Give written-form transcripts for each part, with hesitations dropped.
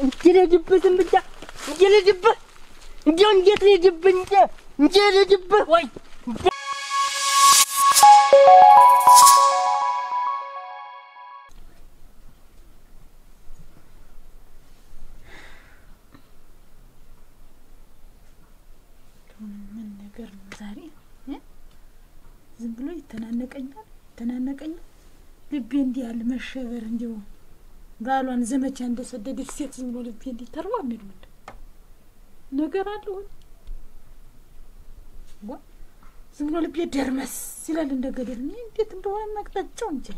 እንጀለጅበትም ብቻ እንጀለጅበት እንዲያው እንዴት ልጅብኝ እንጀለጅበት ወይ ምን ነገር ነው ዛሬ ዝም ብሎ ይተናነቀኛል ልቤ እንዲህ ያለ መሸበር እንዲው ባሏን ዘመቻ እንደሰደደች ሴት ዝም ብሎ ልቤ እንዲህ ተርዋምድ ነገር አለው ዝም ብሎ ልቤ ደርመስ ይላል እንደገደል እንዴት እንደሆነ መቅጣጫው እንጂ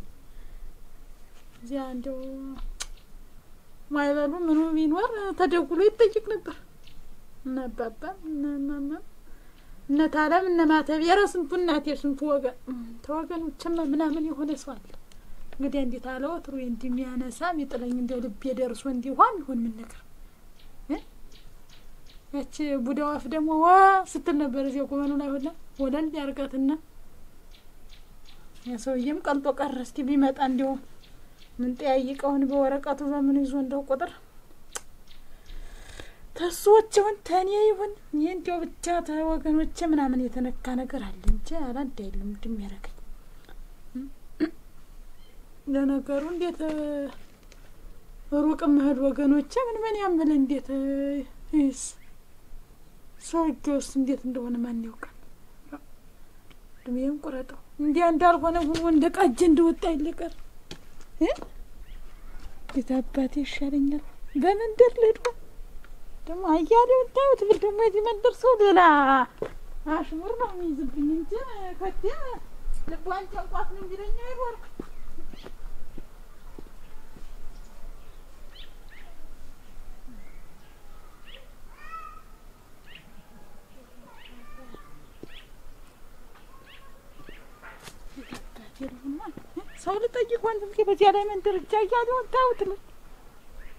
እዚያ እንደው ማይበሉ ምኑ ቢኖር ተደውሎ ይጠይቅ ነበር እና አባባ እና ማማ እና ታለም እና ማተብ የራስንቱ እናቴ ስንቱ ተወገኖችማ ምናምን የሆነ ሰው አለ እንግዲህ እንዴት አለው ወትሩ እንደሚያነሳ ይጥለኝ እንደው ልቤ ደርሶ እንዲሆን ይሁን ምን ነገር ያቺ ቡዳዋፍ ደግሞ ዋ ስትል ነበር እዚያው ቆመኑ ላይ ሁላ ወለል ያርጋትና ያሰውየም ቀልጦ ቀረ እስቲ ቢመጣ እንደው ምን ጠያይቀውን በወረቀቱ በምን ይዞ እንደው ቁጥር ተሶቹን ተኔ ይሁን እንደው ብቻ ተወገኖቼ ምናምን የተነካ ነገር አለ እንጂ አላንተ አይደለም እንደሚያረጋኝ ለነገሩ እንዴት ሩቅ መሄድ ወገኖቼ ምን ያምል እንዴት ይስ ሰውጆስ እንዴት እንደሆነ ማን ያውቃል ደሜን ቆረጠው እንዴ እንዳልሆነ ሁሉ እንደቃጀ እንደወጣ ይልቀር የታባቴ ይሻለኛል በመንደር ልሄድ ደግሞ አያሌው ታውት ብል ደግሞ እዚህ መንደር ሰው ሌላ አሽሙር ነው የሚይዝብኝ እንጂ ከዚያ ልቧን ጨንቋት ነው የሚለኝ አይወር ሰው ልጠይቅ ወንድም በዚያ ላይ መንደር እጃ እያለው ታውት ነው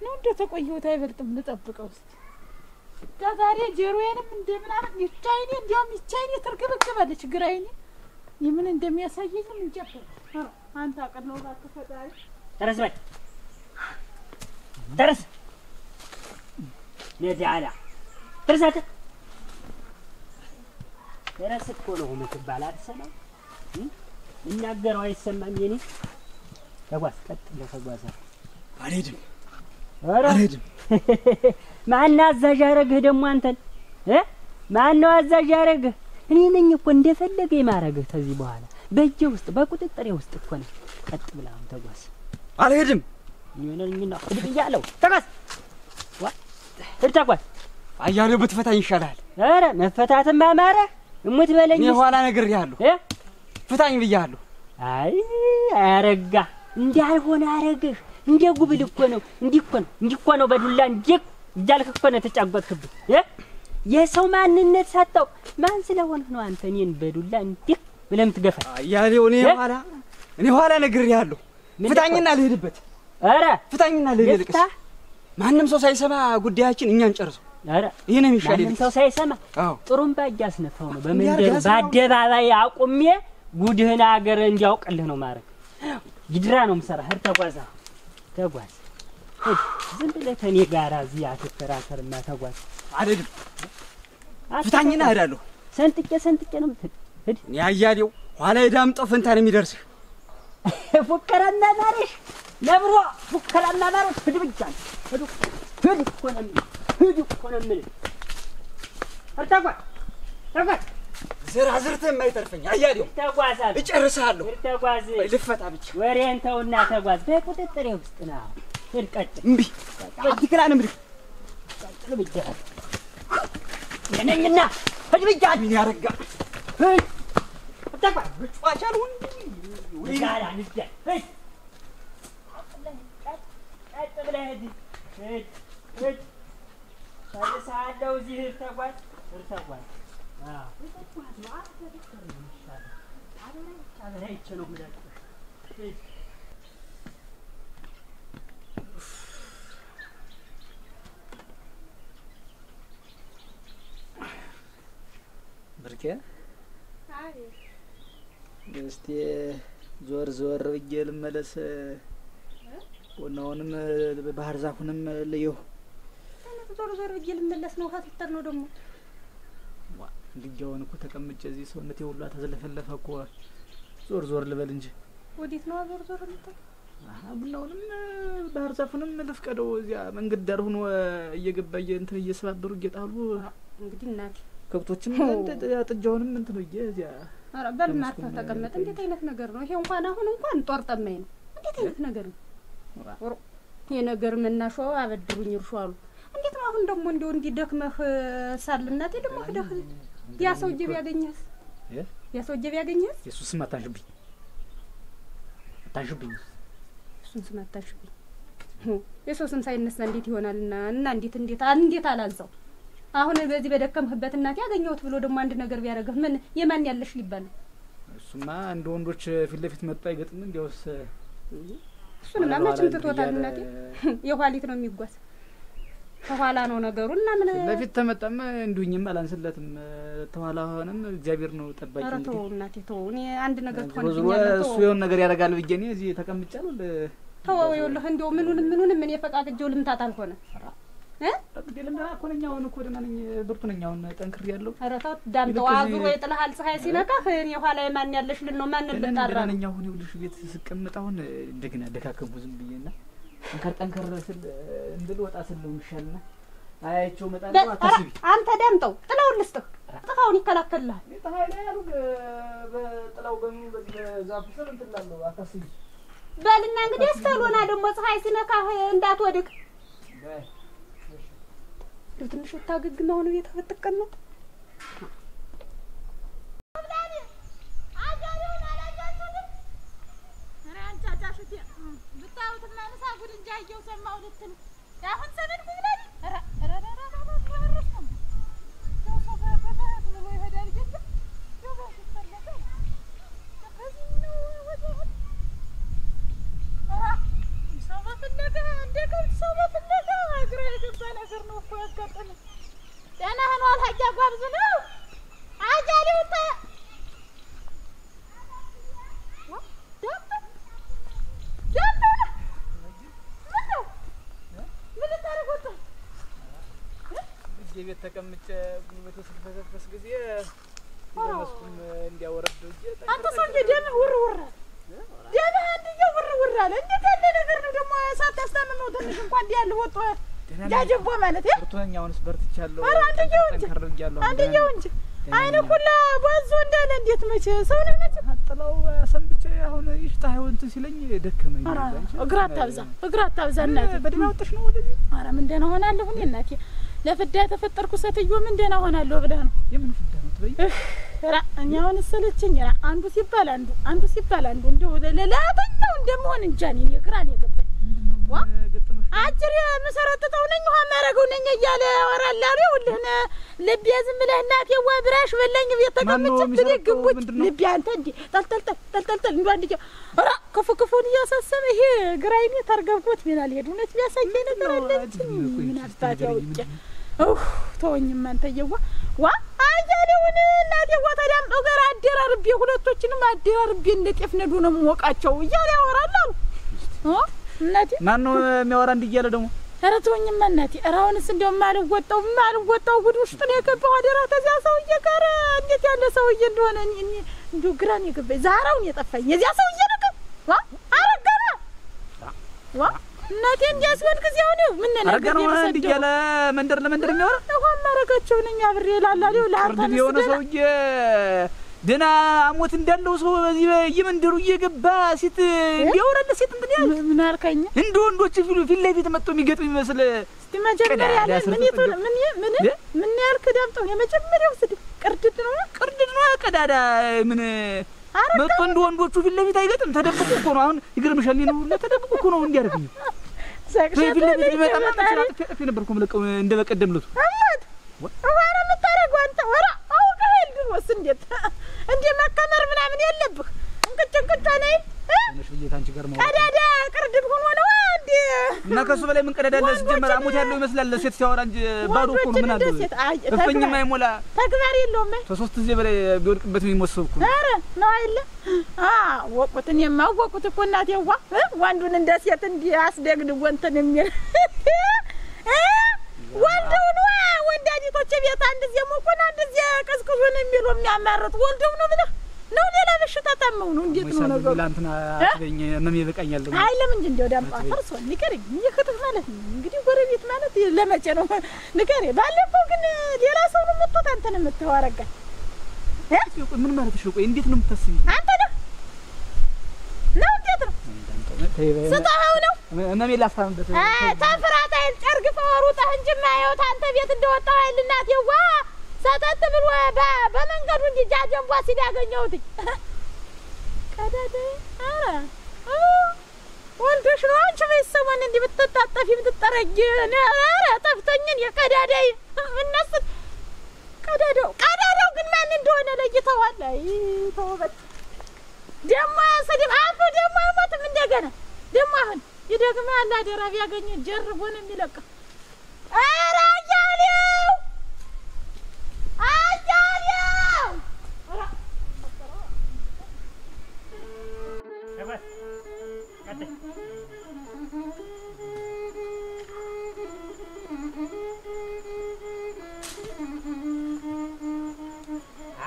እንደተቆየሁት አይበልጥም ልጠብቀው እስቲ ዛሬ ጀሮዬንም እንደምናምን ይቻይኔ እንዲያውም ይቻይኔ ትርግብግባለች ግራይኔ የምን እንደሚያሳየኝም እንጀፈር አንተ አቀለው ባትፈጣሪ ተረስ በል ተረስ ለጃላ ተረሳተ ተረስ እኮ ነው የምትባል አትሰማም እናገረው አይሰማም የኔ ተጓዝ ቀጥ ለተጓዘ አልሄድም አልሄድም ማን አዛዥ አረግህ ደግሞ አንተን ማን ነው አዛዥ አረግህ እኔ ነኝ እኮ እንደፈለገ የማረግህ ከዚህ በኋላ በእጄ ውስጥ በቁጥጥሬ ውስጥ እኮ ነው ቀጥ ብለህ ተጓዝ አልሄድም ይነኝና እብያለሁ ተጓዝ ተጓዝ አያሌው ብትፈታኝ ይሻላል ኧረ መፈታትማ ማረ እሙት በለኝ የኋላ ነገር ያለው ፍታኝ ብያለሁ አይ አረጋ እንዳልሆነ አረግህ እንደ ጉብል እኮ ነው እንዲህ እኮ ነው በዱላ እንዴ እያልክ እኮ ነው ተጫጎትክብኝ የሰው ማንነት ሳጣው ማን ስለሆንክ ነው አንተ እኔን በዱላ እንዴ ብለም ትገፋ አያሌው እኔ ኋላ ነገር ያለው ፍታኝና ልሄድበት ኧረ ፍታኝና ልሄድልቅስ ማንንም ሰው ሳይሰማ ጉዳያችን እኛን ጨርሰው ኧረ ይሄ ነው የሚሻለው ማንንም ሰው ሳይሰማ ጥሩምባ እያስነፋው ነው በመንደር በአደባባይ አቁሜ ጉድህን አገር እንዲያውቅልህ ነው ማረግ ይድራ ነው ምሰራህ ተጓዛ ተጓዝ ዝም ብለህ ከኔ ጋር እዚህ አትከራከርና ተጓዝ አይደለም ፍታኝና እሄዳለሁ ሰንጥቄ ነው የምትሄድ እኔ አያሌው ኋላ ዳምጠው ፈንታ ነው የሚደርስህ ፉከራና ማረሽ ነብሮ ፉከራና ማረሽ ፍድብጃን ሄዱ እኮ ነው ምን ተጓዝ ዝራዝርተ የማይተርፈኝ አያሌው ተጓዛለሁ እጨርሳለሁ ተጓዝ ልፈታ ብቻ ወሬን ተውና ተጓዝ በቁጥጥሬ ውስጥ ነው ትልቀጥ እምቢ አትክላን ምድር ቀጥል ብቻለሁ የነኝና ፍድብጃን ያረጋ ተጓዝ ብቻቻለሁ ወይጋራ ንደ ቀጥ ብለህ ሂድ ሰርሳለሁ እዚህ ተጓዝ ብርቄ እስቲ ዞር ብዬ ልመለስ ቆናውንም ባህር ዛፉንም ለየው ዞር ዞር ብዬ ልመለስ ነው። ሀትተር ነው ደግሞ እንግዲያውን እኮ ተቀምጬ እዚህ ሰውነቴ ሁሉ ተዘለፈለፈ እኮ ዞር ዞር ልበል እንጂ ወዴት ነው ዞር ዞር ልትል? ቡናውንም ባህር ዛፉንም ልፍቀደው እዚያ መንገድ ዳር ሆኖ እየገባ እንትን እየሰባበሩ እየጣሉ እንግዲህ እናቴ ከብቶችም ጥጃውንም እንትን ነው እዚያ። ኧረ በልማርታ ተቀመጥ። እንዴት አይነት ነገር ነው ይሄ? አሁን እንኳን ጦር ጠመኝ ነው። እንዴት አይነት ነገር ነው ይሄ ነገር? መናሾው አበድሩኝ እርሾ አሉ። እንዴት ነው አሁን ደግሞ እንደው እንዲደክመህ ሳልናቴ ደግሞ ሄደህ ያ ሰውዬ ቢያገኘህስ? ያ ሰውዬ ቢያገኘህስ? ኢየሱስ ማታሽብኝ እሱን ስም አታሽብኝ። የሰው ስም ሳይነሳ እንዴት ይሆናልና? እና እንዴት አላንሳው? አሁን በዚህ በደከምህበት እናቴ ያገኘሁት ብሎ ደግሞ አንድ ነገር ቢያደርግህ ምን የማን ያለሽ ሊባል ነው? እሱማ እንደ ወንዶች ፊት ለፊት መጣ አይገጥም። እንዲያውስ እሱንማ መቼም ትቶታል እናቴ። የኋሊት ነው የሚጓዝ ከኋላ ነው ነገሩና ምን ለፊት ተመጣም እንዱኝም አላንስለትም። ተኋላ ሆነም እግዚአብሔር ነው ጠባቂ። ኧረ ተው እናቴ ተው። እኔ አንድ ነገር ትሆንልኛለህ። እሱ የሆነ ነገር ያደርጋል ብዬ እኔ እዚህ ተቀምጫለሁ። ተው ይኸውልህ እንደው ምኑንም እኔ ፈቃቅጄው ልምታት አልሆነ ለምዳ ኮነኛ ሆነ እኮ ደህና ነኝ ብርቱ ነኝ። አሁን ጠንክሬያለሁ። ኧረ ተው ዳምጠው አዙሮ ይጥልሃል ፀሐይ ሲነካህ። እኔ ኋላ የማን ያለሽ ልን ነው ማን ልጣራ ነኝ። አሁን ይኸውልሽ ቤት ስቀመጥ አሁን እንደገና ደካከቡ ዝም ብዬና ጠንከር ስል እንድል ወጣ ስል ነው የሚሻልና አያቸው መጣለው። አታስቢ አንተ ዳምጠው ጥላውን ልስጥህ። ጥላውን ይከላከልልሃል። ፀሐይ ላይ ያሉ በጥላው ገኑ በዚህ በዛፉ ስር እንትን እላለሁ። አታስቢ በልና እንግዲህ እስከሎና ደግሞ ፀሐይ ሲነካህ እንዳትወድቅ። ትንሽ ታገግም አሁን ቤት ተፈጥቀና ቤት ተቀምጬ ጉልበቴ ሲፈሰፈስ ጊዜ ለመስኩም እንዲያወረድ አንተ ሰውዬ ደምህ ውር ደምህ አንድዬው ውር አለ። እንዴት ያለ ነገር ነው ደግሞ? ሳታስታምመው ትንሽ እንኳን እንዲህ ያለ ወጦ ጃጀቦ ማለት ብርቱኛውንስ በርትቻለሁ። ኧረ አንድዬው እንጂ አይነ ሁላ ባዞ እንዳለ እንዴት መቼ ሰው ነው መቼ አጥላው ሰንብቼ አሁን ይሽታ አይወንት ሲለኝ ደከመኝ። እግራ አታብዛ እናቴ። በደህና ወጥሽ ነው ወደዚህ? ኧረ ምን ደህና ሆናለሁ እኔ እናቴ። ለፍዳ ተፈጠርኩ ሴትዮ ምን ደህና ሆናለሁ ብለህ ነው? የምን ፍዳ ነው ትበይ? ኧረ እኔ አሁን ሰለቸኝ። ኧረ አንዱ ሲባል አንዱ እንደው ለላተኛው እንደምሆን እንጃ እኔ ግራን የገባኝ ዋ አጭር የምሰረጥተው ነኝ ውሃ ማረገው ነኝ እያለ ወራላ ነው። ይኸውልህ ልቤ ዝም ብለህ እናቴ ዋ ብራሽ በለኝ ቤት ተቀምጬ ትደግቡት ልቤ አንተ እንዴ ጠልጠል እንዴ አንዴ ኧረ ክፉን እያሳሰበ ይሄ ግራይኔ ታርገብኩት ቢላል ሄዱነት ቢያሳየኝ ነገር አለች። ምን አባት ያውጭ ተወኝም አንተ ይዋ ዋ አያሌውን እናቴ ዋ ተዳምጠው ጋር አደራርቤ ሁለቶችንም አደራርቤ እንደ ጤፍ ነዶ ነው የምወቃቸው እያለ ያወራል አሉ እናቴ። ማን ነው የሚያወራ እንዲያለ ደግሞ? ኧረ ተወኝማ እናቴ። ኧረ አሁንስ እንደው ማልወጣው ጉድ ውስጥ ነው የገባው። አደራ ተዚያ ሰውዬ ጋር እንዴት ያለ ሰውዬ እንደሆነ እኔ እንደው ግራን የገባኝ ዛራውን የጠፋኝ የዚያ ሰውዬ ነገር ዋ አረጋራ ዋ እናቴ እንዲያስወድ ጊዜው ነው ምን ነገር ነው እንዲያለ መንደር ለመንደር የሚያወራ አሁን ማረጋቸው ነኝ አብሬ ላላለው ለአንተ የሆነ ሰውዬ ደና አሞት እንዳለው ሰው በዚህ በየመንደሩ እየገባ ሲት እንዲያወራለ ሲት እንትን ያለ ምን አልከኝ? እንደ ወንዶች ፊት ለፊት መጥቶ የሚገጥም ይመስል እስቲ መጀመሪያ ያለ ምን ያልክ ዳምጠው የመጀመሪያው ስድብ ቅርድድ ነው ቀዳዳ ምን መጥቶ እንደ ወንዶቹ ፊት ለፊት አይገጥም። ተደብቆ እኮ ነው። አሁን ይገርምሻል ነው ተደብቆ እኮ ነው እንዲያርፍኝ ፊት ለፊት ቢመጣ ማጥፋት ነበርኩ ምልቀው እንደ በቀደም ለቱ አማት ወራ መታረገው አንተ ወራ አውቀሃል ድሮስ እንዴ መከመር ምናምን የለብህ እንቅጭ ነይ ነሽ ብዬ ታንቺ ጋር ማለት ቀዳዳ ቅርድድ ሆኖ ነው እንዴ እና ከሱ በላይ ምን ቀዳዳለ ሲጀመር አሞት ያለው ይመስላል ለሴት ሲያወራ እንጂ ባዶ እኮ ነው ምን አለ እፍኝ ማይሞላ ተግባር የለውም ከሶስት ጊዜ በላይ ቢወድቅበት የሚሞሰብኩ ኧረ ነው አይደለ ወቁትን የማወቁት እኮ እናቴዋ ወንዱን እንደ ሴት እንዲያስደግድው እንትን የሚል ወልደው ነው ወንዳዲቶች ቤት አንድ ጊዜ ሞቆና አንድ ጊዜ ቀዝቅዞን የሚሉ የሚያማርጥ ወልደው ነው ብለህ ነው ሌላ በሽታ ታመው ነው እንዴት ነው ነገሩ ላንተና አትበኝ መም ይበቃኛል ነው አይለም እንጂ እንደው ዳምጣ ፈርሶን ንገረኝ ይከተፍ ማለት ነው እንግዲህ ጎረቤት ማለት ለመቼ ነው ንገረኝ ባለፈው ግን ሌላ ሰው ነው መጥቶት አንተ ነው የምትዋረጋ ምን ማለት ነው ቆይ እንዴት ነው የምታስቢ አንተ ነው እንዴት ነው ስታው ነው መም ላስታምበት ታፍራታ ጨርግፈው ሩጣህ እንጂ ማየው አንተ ቤት እንደወጣው አይልናት ይዋ ሰተት ብሎ በመንገዱ እንዲጃጀንቧ ሲያገኘውት ቀዳዳ አረ ወንዶሽ ነው አንቺ በሰሞን እንዲህ ብትጣጣፊ ብትጠረጊ አረ ጠፍተኝን የቀዳዳይ እነሱ ቀዳዳው ግን ማን እንደሆነ ለይተዋል አይ ተውበት ደማ ሰደብ አፍ ደማ ሞትም እንደገና ደማ አሁን ይደግማል አደራ ቢያገኝ ጀርቦ ነው የሚለቅ አረ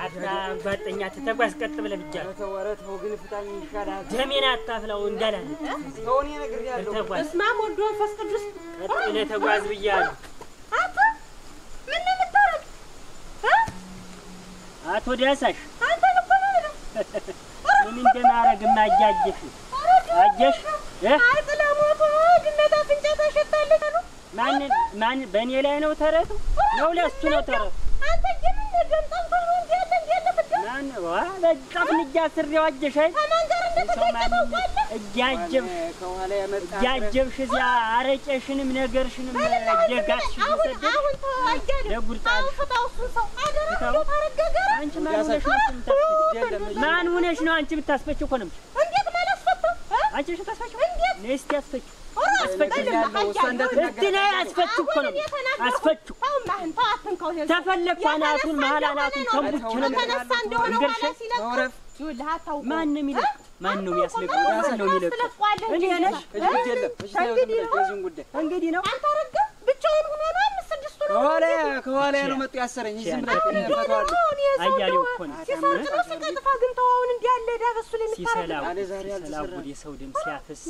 ያለው ጓደኛ ተተጓዝ ቀጥ ብለህ ብቻ ተወረተው ግን ፍታኝ ይሻላል ደሜና አታፍላው እንዳላለ ተውኔ ነገር ያለው እስማም ወልዶ መንፈስ ቅዱስ ቀጥ ብለህ ተጓዝ ብያለሁ አታ ምን ልታረግ አቶ ዳሳሽ አንተ እኮ ነው ምን እንደማረግ ማጃጀሽ አጀሽ አጥላሞቶ ድነታ ፍንጫ ተሸታለች ነው ማን በእኔ ላይ ነው ተረቱ ነው ለሱ ነው ተረቱ አንተ ግን እንደገንጣን ነው እንዴ ማን በጣም ንጃስሪው አጀሻይ ከማንገር እንደተከተለው እያጀብሽ ከኋላ ያመጣ እያጀብሽ እዚያ አረጨሽንም ነገርሽንም እየጋትሽ አሁን ተዋጀለ ለጉርጣል ፈታውሱ ሰው አደረከው ታረጋገረ አንቺ ማን ሆነሽ ነው አንቺ ብታስፈጭው እኮ ነው እንዴት ማለት ፈታው አንቺ እሺ ታስፈጭው እንዴት ነስቲ አስፈጭው አስፈጭው ተፈለኩ አናቱን መሀል አናቱን ተንቡች ነው ተነሳ እንደሆነ ኋላ ሲለቅ ይውልሃታው ማን ነው የሚለቅ ማን ነው የሚያስለቀው ማን ነው የሚለቅ እኔ ነሽ እንግዲህ ነው አንተ አረጋ ብቻውን ሆኖ ነው 5-6 ነው ከኋላ ነው መጡ ያሰረኝ ዝም ብለህ ፈታው አያሌው እኮ ነው ሲሰጥነው ሲቀጥፋ ግን ተዋውን እንዲያለ ዳበሱ ላይ ሲሰላው የሰው ደም ሲያፈስ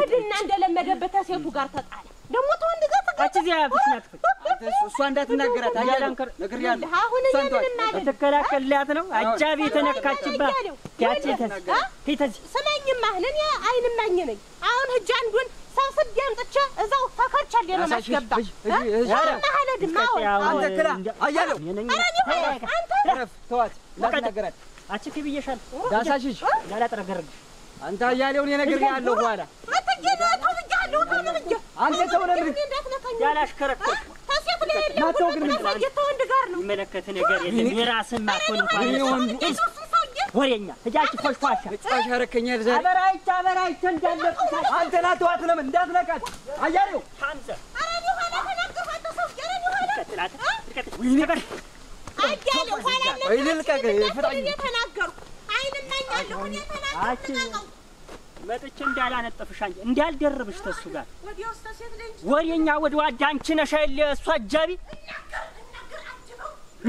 ሄድና እንደለመደበት ሴቱ ጋር ተጣለ ደግሞ ተወንድ ጋር አቺ ዚያ ፍስናት እሷ እንዳትናገራት አያለም ነግሬያለሁ አሁን እየምን ማለት ተከላከልላት ነው አጃቢ ተነካችባት ያቺ ተዚ ስለኝማ እኔ አይንማኝ ነኝ አሁን ህጅ አንዱን ሳስብ ያምጥቻ እዛው ተከርቻል ነው ማስገባ አንተ ክላ አያለው አንተ ተዋት እንዳትናገራት አቺ ከብየሻል ዳሳሽሽ ያላጠረገረግ አንተ አያሌው እኔ ነግሬያለሁ በኋላ አንተ ተወለድ ያላሽከረከር ታሲፍ ላይ ያለው ግን ተወንድ ጋር ነው መለከተ ነገር የለም የራስን ማኮን እንኳን ወሬኛ እጃች ኮሽኳሻ ጫሽ አረከኛል ዛሬ አበራይታ እንዳለቁት አንተ ናተዋት ለምን እንዳትነቃት አያሌው ታንዘ አረኒ ሆነ ተነቀፈተ ሰው ገረኒ ሆነ ከተላት ወይ ነገር አያሌው ኋላ ይልልቀቅ ፍራኝ ተናገሩ አይንማኛለሁ እኔ ተናገሩ መጥቼ እንዳላነጥፍሽ አንቺ እንዳልደርብሽ ተሱ ጋር ወዲያው ስተሴት ልጅ ወሬኛ ወድዋዳ አንቺ ነሽ አይደል እሱ አጃቢ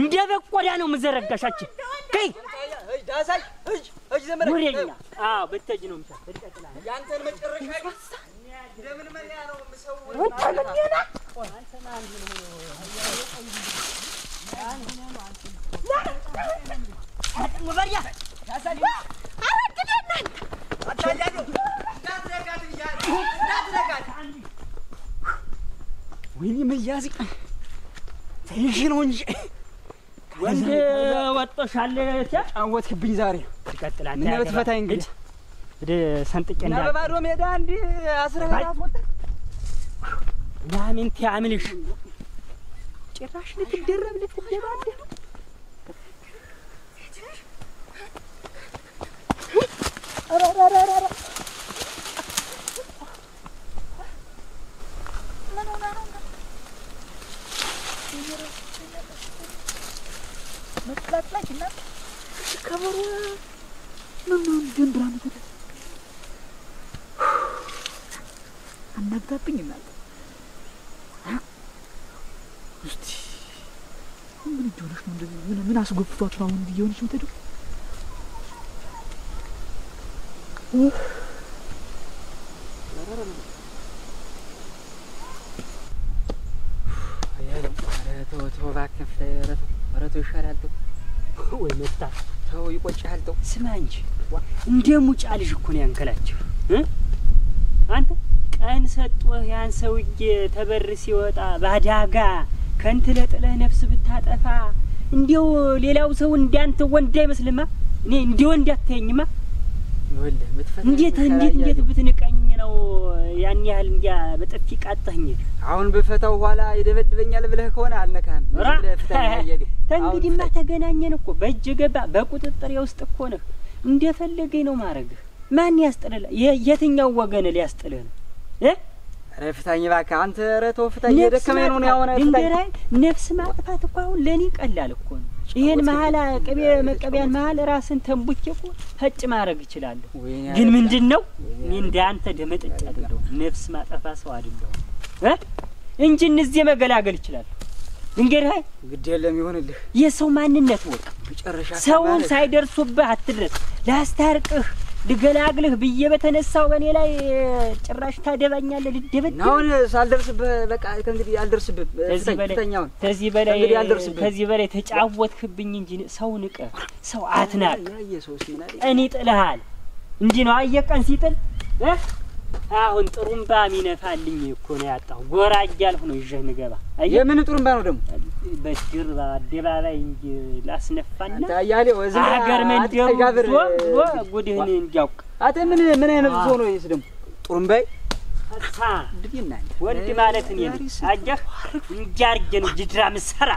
እንደ በቆዳ ነው መዘረጋሻች ከይ ዳሳሽ እጅ ዘመረ ወሬኛ አዎ በተጅ ነው ምታ ያንተን መጨረሻ ለምን መለያ ነው ምሰው አንተ ምን ያና አንተ ማን ነው ወበሪያ ዳሳሽ አረግደናል አታያለው እንዳትነቃት ብያለሁ እንዳትነቃት ወይኔ መያዝ ትንሽ ነው እንጂ ወንድ ወጥቶሻል ጫወትክብኝ ዛሬ ይቀጥላል ምን ነው ትፈታኝ እንግዲህ ወደ ሰንጥቄ እና በባዶ ሜዳ እንዲ አስረጋት ወጣ ያምን ታምልሽ ጭራሽ ልትደረብ ልትደባደ ገብታብኝ እናት እስቲ ምን ይጆነሽ ነው እንደዚህ ምን አስጎፍቷት ነው አሁን እንዲሆንሽ ምትዱ ተው እባክህ ኧረ ተው ይሻላል ተው ወይ መጣ ተው ይቆጭሃል ተው ስማ እንጂ እንደ ሙጫ ልጅ እኮ ነው ያንከላችሁ አንተ ቀን ሰጥቶህ ያን ሰውዬ ተበር ሲወጣ ባዳጋ ከንት ለጥለህ ነፍስ ብታጠፋ እንዴው ሌላው ሰው እንዲያንተ ወንድ አይመስልማ እኔ እንዴ ወንድ አትተኝማ ይወልህ ምትፈታ እንዴት ብትንቀኝ ነው ያን ያህል እንዲያ በጥፊ ቃጣኝ አሁን በፈታው ኋላ ይደበድበኛል ብለህ ከሆነ አልነካም ብለህ ፍታኝ ያየህ እንግዲህማ ተገናኘን እኮ በእጅ ገባ በቁጥጥር ውስጥ እኮ ነህ እንደፈለገኝ ነው ማረግህ ማን ያስጥልህ የትኛው ወገን ሊያስጥልህ ነው ኧረ ፍታኝ እባክህ አንተ ኧረ ተው ፍታኝ የደከመኝ ነው ያው ነው ፍታኝ ነፍስ ማጥፋት እኮ አሁን ለኔ ቀላል እኮ ነው ይሄን መሐላ ቅቤ መቀበያን መሐል ራስን ተንቡቼ እኮ ፈጭ ማድረግ ይችላል ግን ምንድነው እኔ እንዳንተ ደመጥጭ አይደለም ነፍስ ማጠፋ ሰው አይደለም እንጂ እነዚህ መገላገል ይችላል እንግዲህ ግድ የለም ይሆንልህ የሰው ማንነት ወቅ በጨረሻ ሰውን ሳይደርሱብህ አትድረስ ላስታርቅህ ልገላግልህ ብዬ በተነሳው በኔ ላይ ጭራሽ ታደባኛለህ ልደበት ነው ሳልደርስብህ በቃ ከእንግዲህ አልደርስብህ ፍታኛው ከዚህ በላይ ተጫወትክብኝ እንጂ ሰው ንቀ ሰው አትናቅ ያየሰው ሲናል እኔ ጥልሃል እንጂ ነው አየቀን ሲጥል አሁን ጥሩምባ ሚነፋልኝ እኮ ነው ያጣው ጎራ እያልሁ ነው ይዤ ንገባ የምን ጥሩምባ ነው ደግሞ በድር አደባባይ እንጂ ላስነፋና ታያሌው እዚህ ሀገር መንደር ጉድህን እንዲያውቅ አተ ምን አይነት ሰው ነው ይስ ደግሞ ጥሩምባይ አታ ድብይና ወንድ ማለት እኔ አጀህ እንጂ አርጌ ነው ጅድራ ምሰራ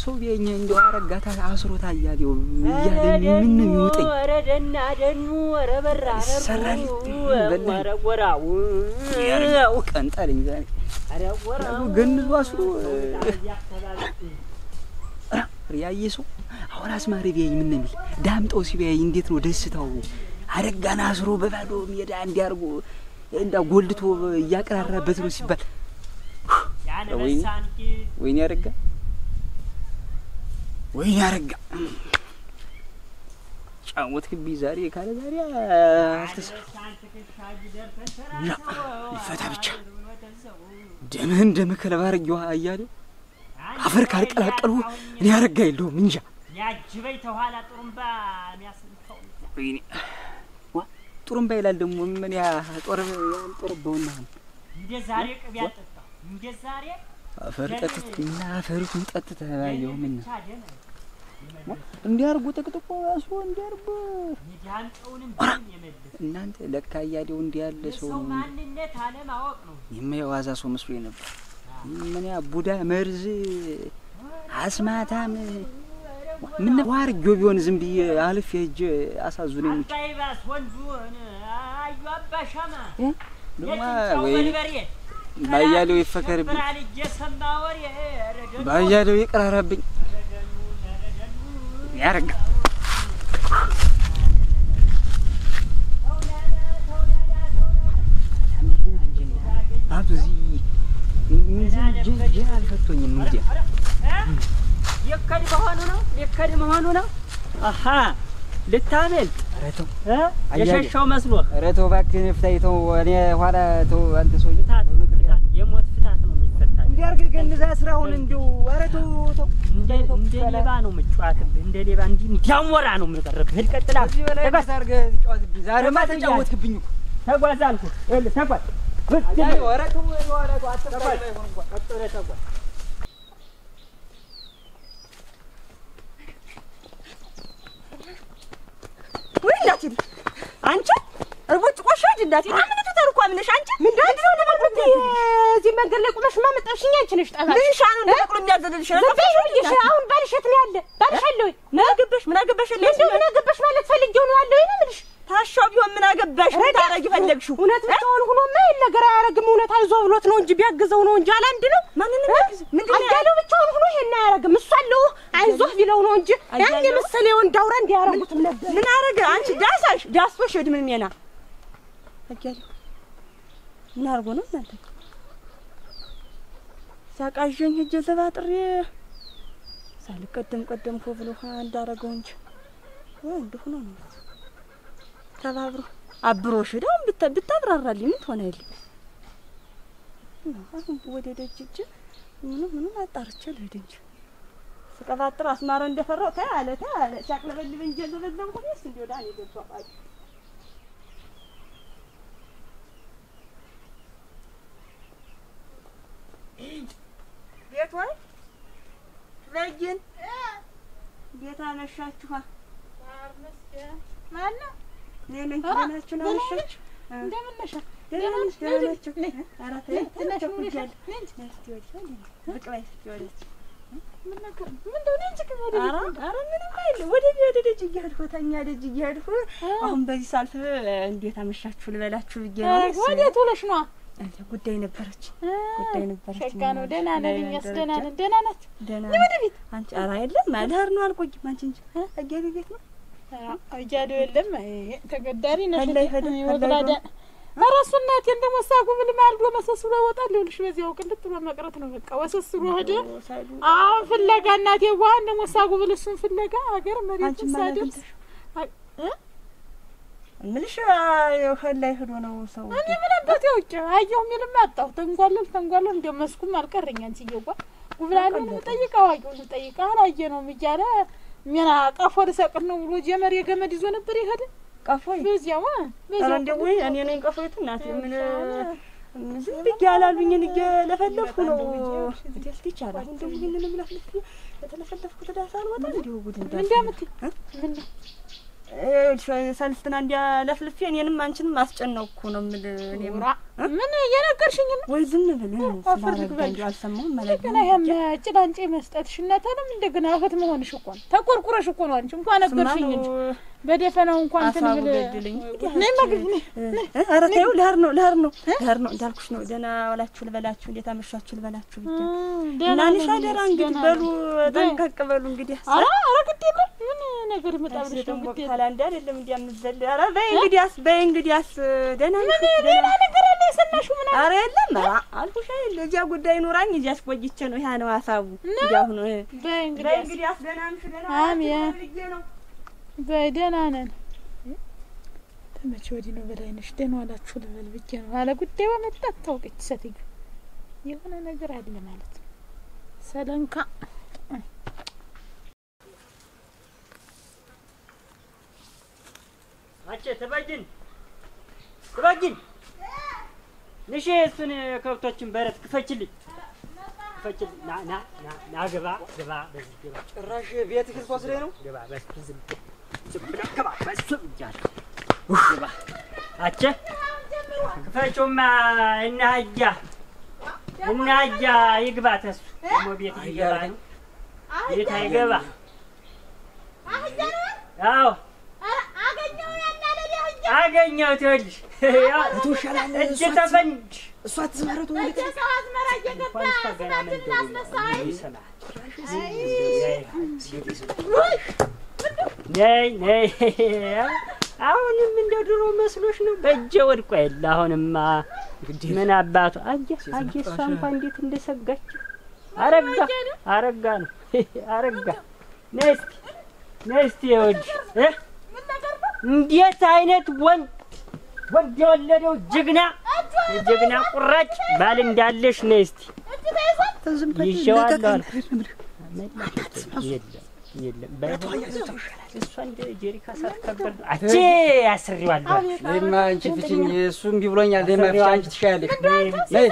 ሰው ቢያኝ እንደው አረጋታ አስሮታ ያያሌው ያለኝ ምን ነው ይወጣኝ ኧረ ደና ደኑ ኧረ በራ ሰራል ኧረ ወራው ያው ቀንጣልኝ ዛሬ ኧረ ወራው ገንዙ አስሮ ያየሰው አሁን አስማሪ ቢያኝ ምን ነው የሚል ዳምጠው ሲቢያኝ እንዴት ነው ደስታው አረጋና አስሮ በባዶ ሜዳ እንዲያርጉ እንዳ ጎልድቶ ያቀራራበት ነው ሲባል ወይኔ አረጋ ወይኔ አረጋ ጫወትክብኝ ዛሬ ካለ ዛሬ አልተሰራ ይፈታ ብቻ ደምህን ደምከለባ አረጋው አያሌው አፈር ካልቀላቀሉ እኔ አረጋ የለውም እንጃ ያጅበይ ተኋላ ጥሩምባ የሚያስልፈው ወይኔ ጥሩምባ ይላል ደግሞ ምን ያ ጦርበውና እንደ ዛሬ ቅቤ አጠጣው እንደ ዛሬ አፈር ጠጥተና አፈሩን ጠጥተህ ባየው ምን እንዲያርጉ ጥቅጥቆ ያሱ እንዲያርጉ ይዳንጠውንም የመለስ እናንተ ለካ ያያዴው እንዲያለ ሰው ማንነት አለማወቅ ነው የማይዋዛ ሰው መስሎኝ ነበር ምን ያ ቡዳ መርዝ አስማታም ምን ዋርጆ ቢሆን ዝም ብዬ አልፍ ሄጄ አሳዙነኝ እንጂ ባይባስ ወንዱ አዩ አባሻማ ወይ ባያሌው ይፈከርብኝ ባያሌው ይቀራራብኝ ያርጋ አቱዚ ምን አልፈቶኝም እንዴ የከድ መሆኑ ነው አሃ ልታመልጥ አረተው የሸሻው መስሎ አረተው እባክህ ፍታይተው እኔ ኋላ ተው አንተ ሰው የሞት ፍታት ነው የሚፈታ እንዲያርግ ገንዛ ስራውን እንደው አረተው ተው እንደ ሌባ ነው የምትጫወትብህ እንደ ሌባ እንዲያሞራ ነው የምትበረብህ ልቀጥላ እዚህ በላይ ታርገ ትጫወትብኝ ዛሬማ ተጫወትክብኝ እኮ ተጓዝ አልኩህ ተጓዝ አረተው አትተባይ ሆነ እንኳን ቀጥረ ተጓዝ ወይላቲ አንቺ እርቦጭ ቆሻጅ እንዳት ምን ተተርኳ ምንሽ አንቺ ምን እንደው ነው ማለት እዚህ መንገድ ላይ ቁመሽ ማመጣሽኝ አንቺ ነሽ ጠፋሽ ምን ሻኑ እንደቅሉ የሚያዘልልሽ ነው ለበሽ አሁን ባልሸት ነው ያለ ባልሻለሁ ምን አገባሽ እንደው ምን አገባሽ ማለት ፈልጌው ነው ያለው ይነምልሽ ታሻው ቢሆን ምን አገባሽ ታረጊ ፈለግሽው እውነት ብቻውን ሆኖ ምን ነገር አያረግም እውነት አይዞ ብሎት ነው እንጂ ቢያግዘው ነው እንጂ አላንድ ነው ማንንም ያግዝ ምንድነው አያለው ብቻውን ሆኖ ይሄን አያረግም እሱ አለው አይዞህ ቢለው ነው እንጂ ያን የመሰለ ወንዳውራ እንዲያረጉትም ነበር ምን አረገ አንቺ ዳስሽ ምን ሜና አያለው ምን አርጎ ነው እናንተ ሲያቃዠኝ ሂጅ ተባጥሬ ሳልቀደም ቀደምኩ ብሎ እንዳረገው እንጂ እንደሆነ ነው ተባብሮ አብሮሽ ዳም ብታብራራልኝ ምን ትሆናለህ? አሁን ወደ ደጅ እጅ ምን አጣርቼ ልሄድ እንጂ ስቀባጥር አስማረ እንደፈራው ታያለ ሲያቅለበልብ እንጂ ለበለም ሆነስ እንዴ ወዳኔ ገብቷል። ቤት ወይ ለጅን ቤት አመሻችኋ? ማነው? ነኝ ናችሁ ነው አመሻችሁ? እንደምን ነሽ? ደህና ናችሁ? ኧረ ተይ ትንሽ ሙልሻል። እስቲ ወዲህ ብቅ በይ እስቲ ወዲህ ምን ነገር ምንድነው እንጂ ከወደ ኧረ ምንም አይደል። ወደ ደጅ እያድኩ ተኛ ደጅ እያድኩ አሁን በዚህ ሳልፍ እንዴት አመሻችሁ ልበላችሁ ብዬ ነው። ወዴት ውለሽ ነው? አንተ ጉዳይ ነበረች ሸጋ ነው። ደህና ነን እኛስ ደህና ነን። ደህና ናት። ወደ ቤት አንቺ ኧረ የለም አዳር ነው አልቆይም። አንቺ እንጂ አያሌ ቤት ነው አያሌ የለም ተገዳሪ ነሽ ወላዳ አራሱ እናቴ እንደሞሳጉ ብል ማልዶ መሰስሎ ወጣል ይልሽ በዚያው ቅልጥ ብሎ መቅረት ነው በቃ ወሰስሎ ሄደ። አሁን ፍለጋ እናቴ ዋ እንደሞሳጉ ብል እሱን ፍለጋ አገር መሬት ሳደርስ ምንሽ ላይ ሄዶ ነው ሰው እኔ ምን አባቴ ወጭ አየሁ ምንም አጣው ተንጓለል እንደመስኩም አልቀረኝ አንቺ ይጓ ጉብላለን ጠይቀው አየሁ ጠይቀው አላየ ነው ምጃለ ሚና ቀፎ ለሰቅር ነው ብሎ ጀመር የገመድ ይዞ ነበር ይሄድ ቀፎይ በዚያው እንደው እኔ ነኝ ቀፎይቱ እናቴ ምን ዝም ብዬ አላሉኝን እየለፈለፍኩ ነው ደስት ይቻላል እንደው ይሄንን ለፍልፍ የተለፈለፍኩ ተዳሳል ወጣ እንደው ጉድ እንደምት ምን ሰልስትና እንዲያ ለፍልፍ እኔንም አንቺንም አስጨነቅኩ ነው እኔ ምን የነገርሽኝ ነው ወይ ዝም ብለን ስለአረጋኝ አልሰማሁም ማለት ነው። ያም ጭላንጬ መስጠትሽ እናታንም እንደገና አፈት መሆንሽ እኮ ነው። ተቆርቁረሽ እኮ ነው አንቺ እንኳን ነገርሽኝ እንጂ በደፈናው እንኳን ትንብል ነይ ማግኝ ኧረ ተይው ለህር ነው እንዳልኩሽ ነው። ደህና ዋላችሁ ልበላችሁ እንዴት አመሻችሁ ልበላችሁ ብቻ እናንሽ አደራ እንግዲህ በሉ ጠንቀቅ በሉ እንግዲህ ኧረ ግድ የለም ምን ነገር መጣብልሽ ነው ግድ ካላ አይደለም እንዲያምዘል ኧረ በይ እንግዲያስ ደህና ምን ሌላ ነገር አለ የሰማሽው ምን ኧረ የለም አልኩሽ አይደል እዚያ ጉዳይ ኖራኝ እዚያ አስቆይቼ ነው ያ ነው ሐሳቡ እንዲያው ነው በይ እንግዲያስ ደህና ነሽ ደህና አሜን በደህና ነን። ተመቼ ወዲህ ነው በላይነሽ ደህና ዋላችሁ ልበል ብቻ ነው አለ ጉዳዩ መጣት ታውቀች ሰትዩ የሆነ ነገር አለ ማለት ነው። ሰለንካ አጨ ተባጅን ንሽ እሱን ከብቶችን በረት ክፈችልኝ ና ግባ በዚህ ግባ ጭራሽ ቤት ክርስቶስ ላይ ነው ግባ በዚህ ዝም ግባ በዚህ ግባ አጨ ክፈቹማ እናጃ ይግባ ተሱ ሞ ቤት ይገባ ነው ቤት አይገባ አዎ አገኘው ትልሽ ተውሻላል እጅ ተፈንጅ እሷ ተስማረቱ ወልት አዝመራ እየገባ ነይ አሁንም እንደ ድሮ መስሎሽ ነው በእጄ ወድቆ የለ አሁንማ ምን አባቱ አየ እሷ እንኳን እንዴት እንደሰጋች አረጋ ነው ነይ እስቲ ይኸውልሽ እንዴት አይነት ወንድ የወለደው ጀግና ቁራጭ ባል እንዳለሽ ነይ እስቲ ይሸዋለሁ የለም እሷ እንደ ጀሪካ ሳትከበር አቼ ያስሪዋለሁ ለማ አንቺ ፍቺኝ እሱም ቢብሎኛል ለማ ፍቺ አንቺ ትሻያለሽ ነይ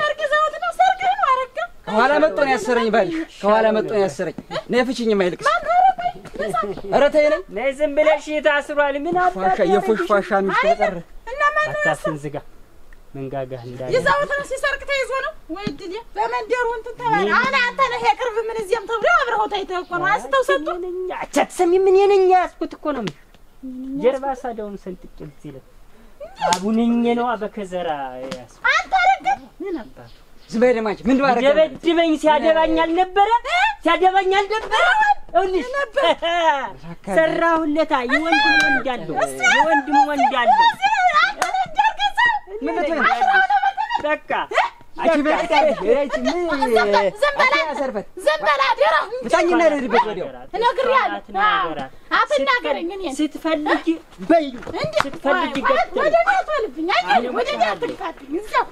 ከኋላ መጥቶ ነው ያሰረኝ ባልሽ ከኋላ መጥቶ ነው ያሰረኝ ነይ ፍቺኝ ማይልክስ ኧረ ተይ ነይ ዝም ብለሽ ታስሯል ምን አባታ የፎሽፋሻ ምሽት ተቀረ እና ማን አታስንዝጋ መንጋጋ እንዳለ ይዛውት ነው ሲሰርቅ ተይዞ ነው ወይ ድል በመንደሩ እንትን ተባለ አና አንተ ነህ የቅርብ ምን እዚያም ተብሎ አብረው ታይተህ እኮ ነው አስተው ሰጡ አቻትሰሚ ምን የነኛ ያስኩት እኮ ነው ጀርባ ሳዳውን ሰንጥቄ ይለ አቡንኝ ነው አበከዘራ ያስ አንተ ረገጥ ምን አባቱ ዝበደማች ምን ባረጋ ደበድበኝ ሲያደባኛል ነበር እልሽ ሰራሁለታ የወንድም ወንድ አለው በቃ ስትፈልጊ በዩ ስትፈልጊ ወደ አትበልብኝ ወደ አትልፋትኝ እዛው